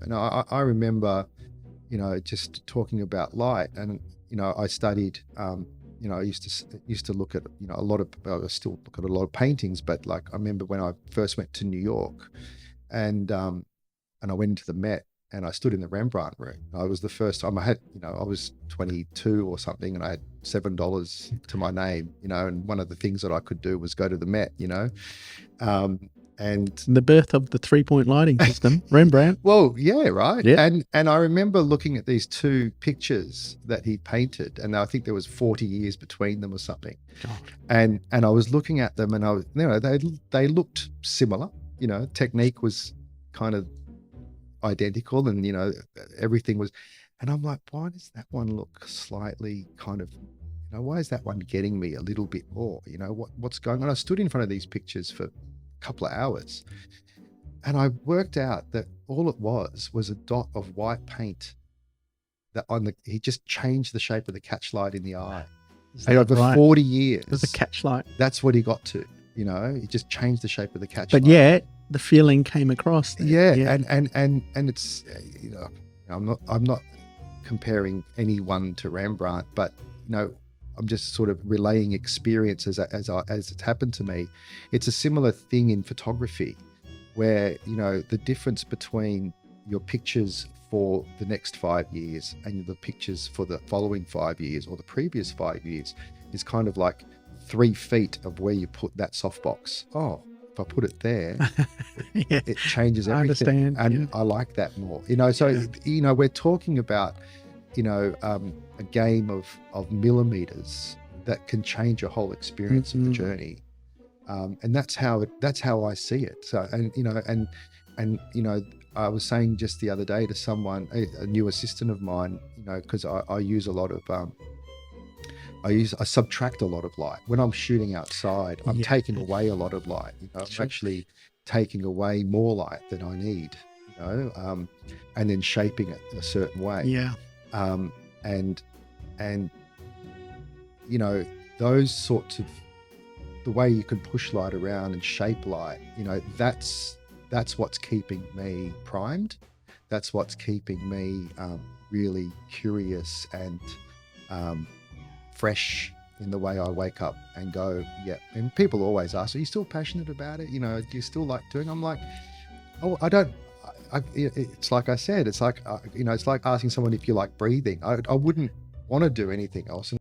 And I remember, just talking about light, and I studied. I used to look at a lot of. I still look at a lot of paintings, but like I remember when I first went to New York, and I went into the Met, and I stood in the Rembrandt room. I was the first time I had, I was 22 or something, and I had $7 to my name, and one of the things that I could do was go to the Met, and the birth of the 3-point lighting system, Rembrandt. Well, yeah, right. Yeah. And I remember looking at these two pictures that he painted, and I think there was 40 years between them or something. God. And I was looking at them, and I was, they looked similar. Technique was kind of identical, and everything was, and I'm like, why does that one look slightly kind of, why is that one getting me a little bit more? What's going on? I stood in front of these pictures for couple of hours, and I worked out that all it was a dot of white paint that he just changed the shape of the catchlight in the eye. And over 40 years, there's a catchlight. That's what he got to. He just changed the shape of the catchlight. But yeah, the feeling came across there. Yeah. And it's I'm not comparing anyone to Rembrandt, but I'm just sort of relaying experience as it's happened to me. It's a similar thing in photography, where the difference between your pictures for the next 5 years and the pictures for the following 5 years or the previous 5 years is kind of like 3 feet of where you put that softbox. Oh, if I put it there, yeah. it changes everything. I understand. And I like that more. So we're talking about a game of millimeters that can change your whole experience of the journey, and that's how I see it. So, and I was saying just the other day to someone, a new assistant of mine, because I use a lot of I subtract a lot of light when I'm shooting outside. I'm taking away a lot of light. I'm actually taking away more light than I need. And then shaping it in a certain way. Yeah. And those sorts of, the way you can push light around and shape light, that's what's keeping me primed. That's what's keeping me really curious and fresh in the way I wake up and go, yeah. And people always ask, are you still passionate about it? Do you still like doing it? I'm like, oh, I don't. It's like I said, it's like, it's like asking someone if you like breathing. I wouldn't want to do anything else.